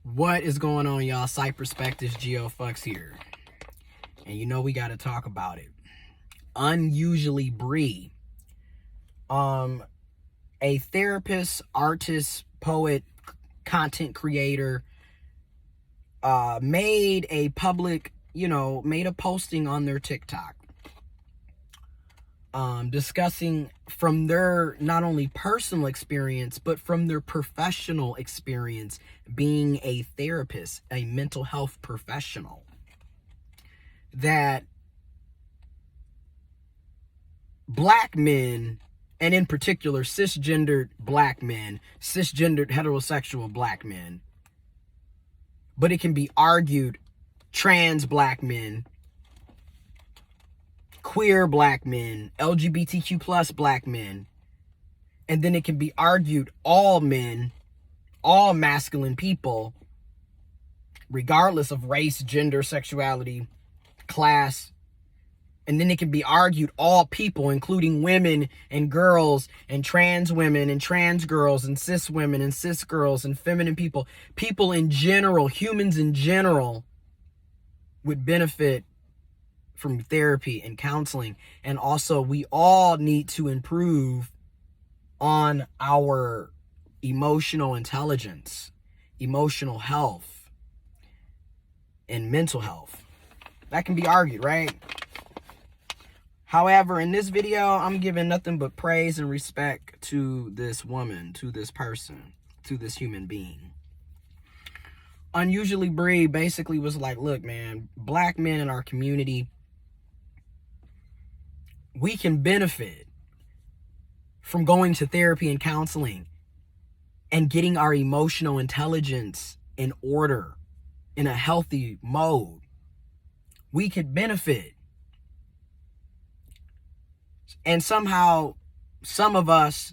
What is going on, y'all? Psych Perspectives, GeoFucks here. And you know we got to talk about it. Unusually Bree. A therapist, artist, poet, content creator, made a public, made a posting on their TikTok. Discussing from their not only personal experience, but from their professional experience being a therapist, a mental health professional, that black men, and in particular cisgendered black men, cisgendered heterosexual black men, but it can be argued trans black men, queer black men, LGBTQ plus black men, and then it can be argued all men, all masculine people, regardless of race, gender, sexuality, class, and then it can be argued all people, including women and girls and trans women and trans girls and cis women and cis girls and feminine people, people in general, humans in general, would benefit from therapy and counseling. And also, we all need to improve on our emotional intelligence, emotional health, and mental health. That can be argued, right? However, in this video, I'm giving nothing but praise and respect to this woman, to this person, to this human being. Unusually Bree basically was like, look, man, black men in our community, we can benefit from going to therapy and counseling and getting our emotional intelligence in order, in a healthy mode. We could benefit. And somehow, some of us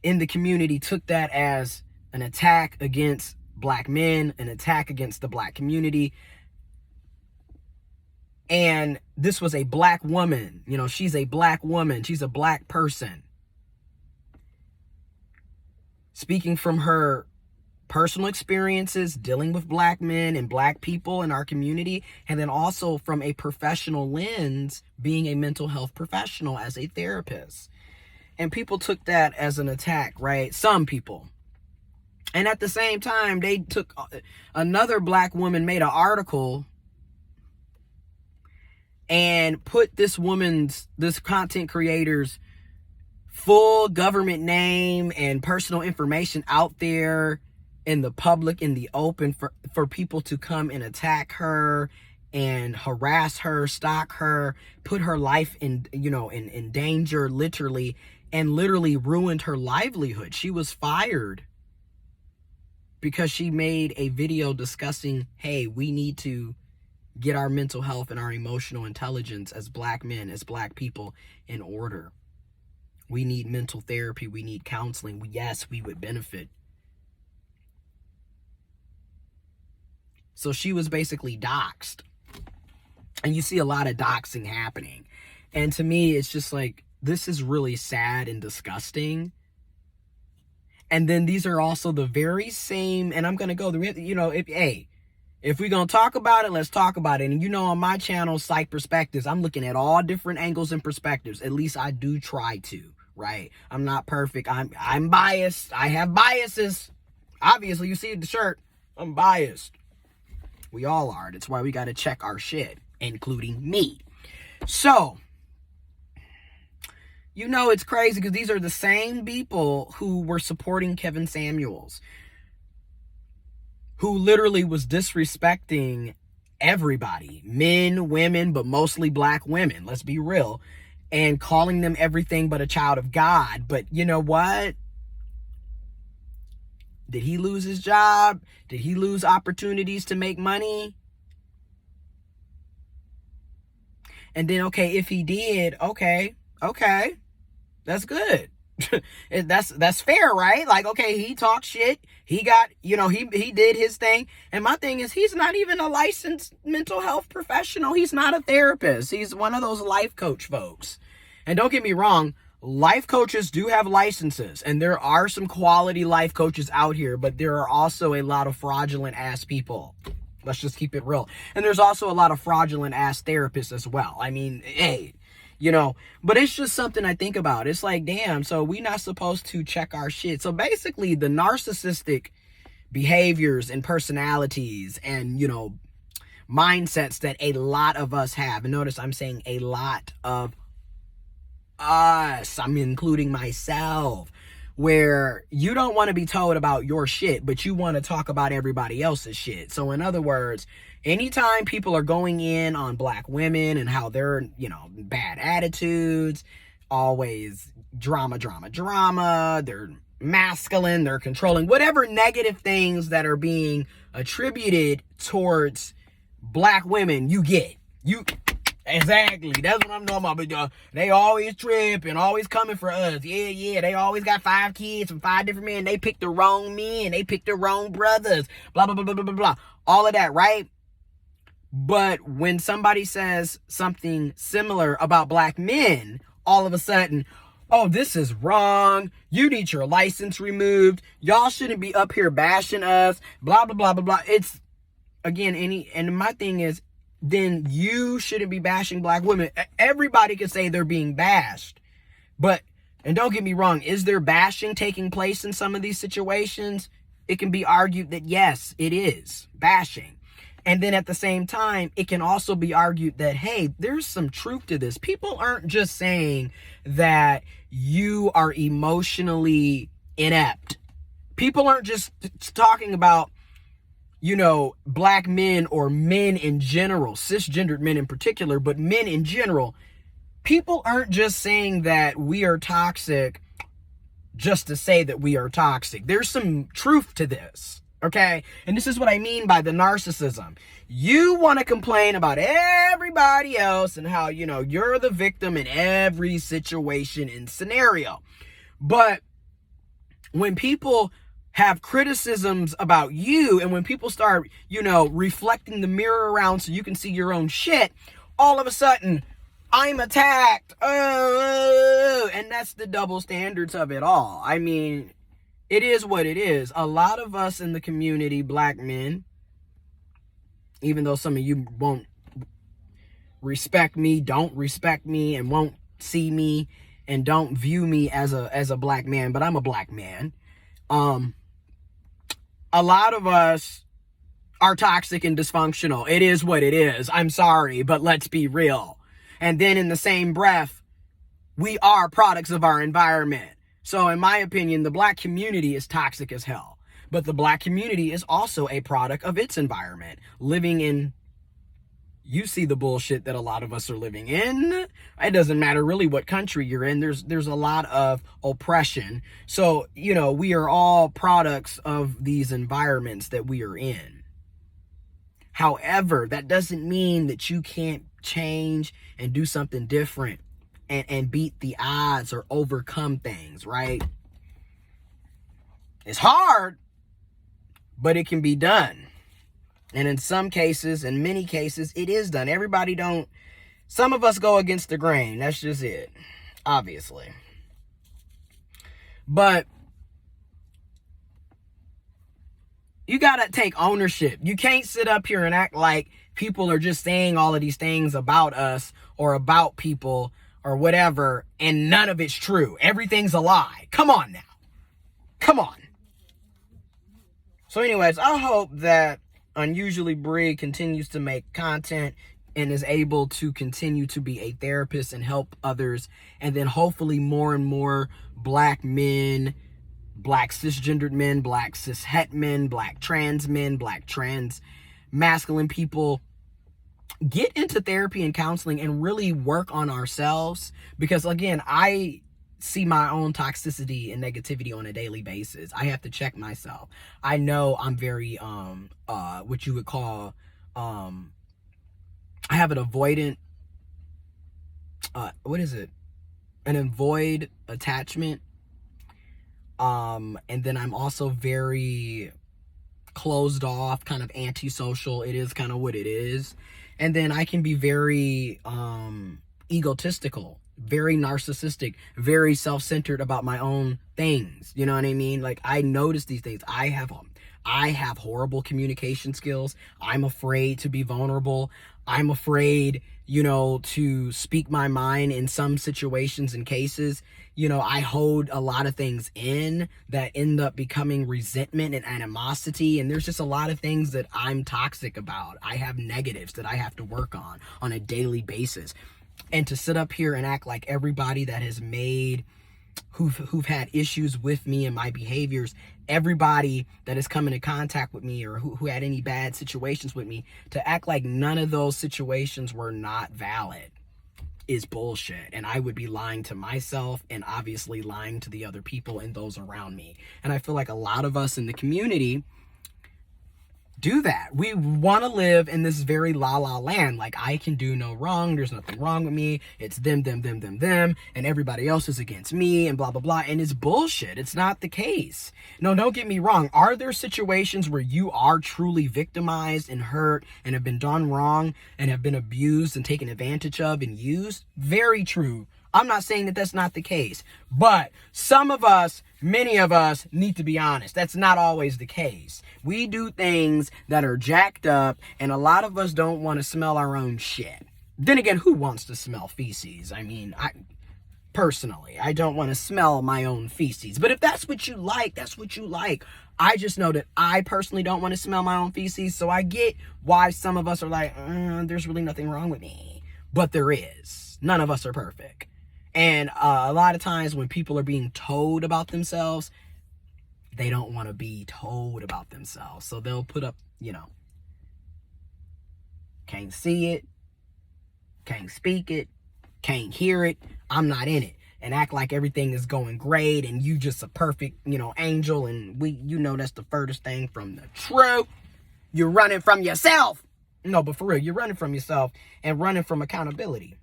in the community took that as an attack against black men, an attack against the black community. And this was a black woman. She's a black woman. She's a black person. Speaking from her personal experiences, dealing with black men and black people in our community, and then also from a professional lens, being a mental health professional as a therapist. And people took that as an attack, right? Some people. And at the same time, they took another black woman, made an article and put this content creator's full government name and personal information out there in the public, in the open, for people to come and attack her and harass her, stalk her, put her life in danger, literally, and literally ruined her livelihood. She was fired because she made a video discussing, hey, we need to get our mental health and our emotional intelligence as black men, as black people, in order. We need mental therapy. We need counseling. Yes, we would benefit. So she was basically doxxed. And you see a lot of doxing happening. And to me, it's just like, this is really sad and disgusting. And then these are also the very same, and I'm going to go, if we're going to talk about it, let's talk about it. And on my channel, Psych Perspectives, I'm looking at all different angles and perspectives. At least I do try to, right? I'm not perfect. I'm biased. I have biases. Obviously, you see the shirt. I'm biased. We all are. That's why we got to check our shit, including me. So, it's crazy because these are the same people who were supporting Kevin Samuels, who literally was disrespecting everybody, men, women, but mostly black women, let's be real, and calling them everything but a child of God. But you know what? Did he lose his job? Did he lose opportunities to make money? And then, okay, if he did, okay, that's good. That's fair, right? Like, okay, he talked shit. He got, he did his thing. And my thing is, he's not even a licensed mental health professional. He's not a therapist. He's one of those life coach folks. And don't get me wrong, life coaches do have licenses, and there are some quality life coaches out here, but there are also a lot of fraudulent ass people. Let's just keep it real. And there's also a lot of fraudulent ass therapists as well. I mean, hey, you know, but it's just something I think about. It's like, damn, so we not supposed to check our shit. So basically the narcissistic behaviors and personalities and, you know, mindsets that a lot of us have, and notice I'm saying a lot of us, I'm including myself, where you don't want to be told about your shit, but you want to talk about everybody else's shit. So in other words, anytime people are going in on black women and how they're, you know, bad attitudes, always drama, they're masculine, they're controlling, whatever negative things that are being attributed towards black women, you get. Exactly. That's what I'm talking about. But they always tripping, always coming for us. Yeah. They always got 5 kids from 5 different men. They picked the wrong men. They picked the wrong brothers. Blah, blah, blah, blah, blah, blah, blah. All of that, right? But when somebody says something similar about black men, all of a sudden, oh, this is wrong. You need your license removed. Y'all shouldn't be up here bashing us. Blah, blah, blah, blah, blah. It's, again, and my thing is, then you shouldn't be bashing black women. Everybody can say they're being bashed. But, and don't get me wrong, is there bashing taking place in some of these situations? It can be argued that yes, it is bashing. And then at the same time, it can also be argued that, hey, there's some truth to this. People aren't just saying that you are emotionally inept. People aren't just talking about, you know, black men or men in general, cisgendered men in particular, but men in general. People aren't just saying that we are toxic just to say that we are toxic. There's some truth to this, okay? And this is what I mean by the narcissism. You want to complain about everybody else and how, you know, you're the victim in every situation and scenario. But when people have criticisms about you, and when people start, you know, reflecting the mirror around so you can see your own shit, all of a sudden, I'm attacked. And that's the double standards of it all. I mean, it is what it is. A lot of us in the community, black men, even though some of you won't respect me, don't respect me, and won't see me, and don't view me as a black man, but I'm a black man. A lot of us are toxic and dysfunctional. It is what it is. I'm sorry, but let's be real. And then in the same breath, we are products of our environment. So in my opinion, the black community is toxic as hell. But the black community is also a product of its environment. Living in, you see the bullshit that a lot of us are living in. It doesn't matter really what country you're in. There's a lot of oppression. So, you know, we are all products of these environments that we are in. However, that doesn't mean that you can't change and do something different and beat the odds or overcome things, right? It's hard, but it can be done. And in some cases, in many cases, it is done. Everybody don't, some of us go against the grain. That's just it, obviously. But you got to take ownership. You can't sit up here and act like people are just saying all of these things about us or about people or whatever, and none of it's true. Everything's a lie. Come on now. Come on. So anyways, I hope that Unusually Brie continues to make content and is able to continue to be a therapist and help others. And then hopefully more and more black men, black cisgendered men, black cishet men, black trans masculine people get into therapy and counseling and really work on ourselves. Because again, I see my own toxicity and negativity on a daily basis. I have to check myself. I know I'm very, what you would call, I have an avoidant, what is it? An avoid attachment. And then I'm also very closed off, kind of antisocial. It is kind of what it is. And then I can be very, egotistical very narcissistic, very self-centered about my own things. You know what I mean? Like, I notice these things. I have horrible communication skills. I'm afraid to be vulnerable. I'm afraid, to speak my mind in some situations and cases. I hold a lot of things in that end up becoming resentment and animosity. And there's just a lot of things that I'm toxic about. I have negatives that I have to work on a daily basis. And to sit up here and act like everybody that has who've had issues with me and my behaviors, everybody that has come into contact with me or who had any bad situations with me, to act like none of those situations were not valid is bullshit. And I would be lying to myself and obviously lying to the other people and those around me. And I feel like a lot of us in the community do that. We want to live in this very la-la land. Like, I can do no wrong. There's nothing wrong with me. It's them, and everybody else is against me and blah, blah, blah. And it's bullshit. It's not the case. No, don't get me wrong. Are there situations where you are truly victimized and hurt and have been done wrong and have been abused and taken advantage of and used? Very true. I'm not saying that that's not the case, but many of us need to be honest. That's not always the case. We do things that are jacked up, and a lot of us don't want to smell our own shit. Then again, who wants to smell feces? I mean, personally, I don't want to smell my own feces. But if that's what you like, that's what you like. I just know that I personally don't want to smell my own feces, so I get why some of us are like, there's really nothing wrong with me. But there is. None of us are perfect. And a lot of times when people are being told about themselves, they don't want to be told about themselves. So they'll put up, can't see it, can't speak it, can't hear it, I'm not in it. And act like everything is going great and you just a perfect, angel. And that's the furthest thing from the truth. You're running from yourself. No, but for real, you're running from yourself and running from accountability.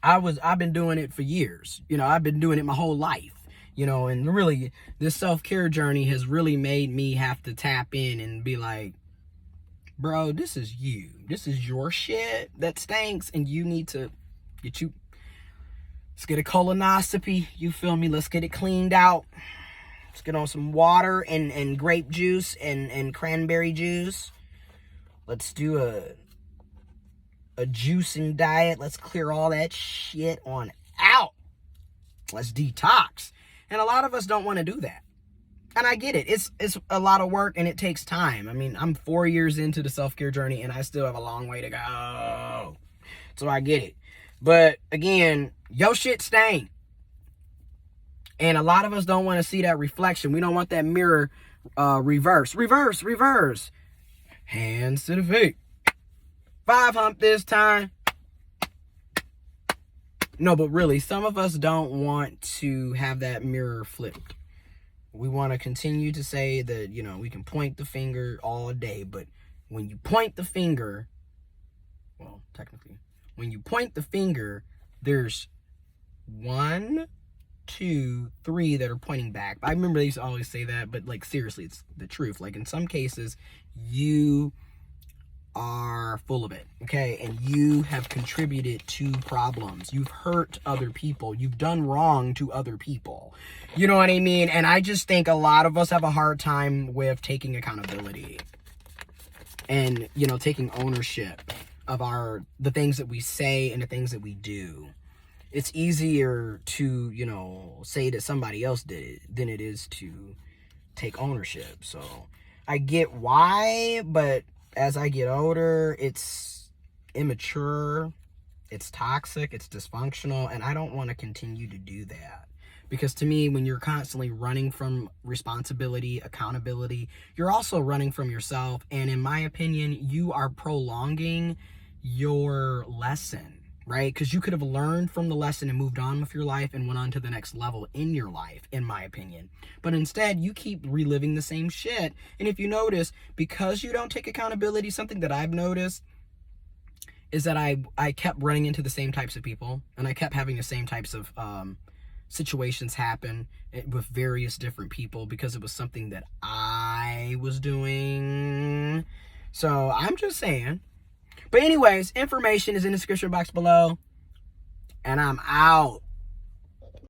I've been doing it for years. I've been doing it my whole life. And really, this self-care journey has really made me have to tap in and be like, bro, this is you. This is your shit that stinks, and you need to let's get a colonoscopy. You feel me? Let's get it cleaned out. Let's get on some water and grape juice and cranberry juice. Let's do a juicing diet. Let's clear all that shit on out. Let's detox. And a lot of us don't want to do that. And I get it. It's a lot of work and it takes time. I mean, I'm 4 years into the self-care journey and I still have a long way to go. So I get it. But again, your shit stank. And a lot of us don't want to see that reflection. We don't want that mirror reverse. Hands to the feet. 5 hump this time. No, but really, some of us don't want to have that mirror flipped. We want to continue to say that, we can point the finger all day. But when you point the finger, well, technically, when you point the finger, there's 1, 2, 3 that are pointing back. I remember they used to always say that, but like, seriously, it's the truth. Like, in some cases, you are full of it, okay? And you have contributed to problems. You've hurt other people. You've done wrong to other people. You know what I mean? And I just think a lot of us have a hard time with taking accountability and, taking ownership of the things that we say and the things that we do. It's easier to, say that somebody else did it than it is to take ownership. So I get why, but as I get older, it's immature, it's toxic, it's dysfunctional, and I don't want to continue to do that. Because to me, when you're constantly running from responsibility, accountability, you're also running from yourself. And in my opinion, you are prolonging your lesson, right? Because you could have learned from the lesson and moved on with your life and went on to the next level in your life, in my opinion. But instead, you keep reliving the same shit. And if you notice, because you don't take accountability, something that I've noticed is that I kept running into the same types of people, and I kept having the same types of situations happen with various different people because it was something that I was doing. So I'm just saying. But anyways, information is in the description box below. and I'm out.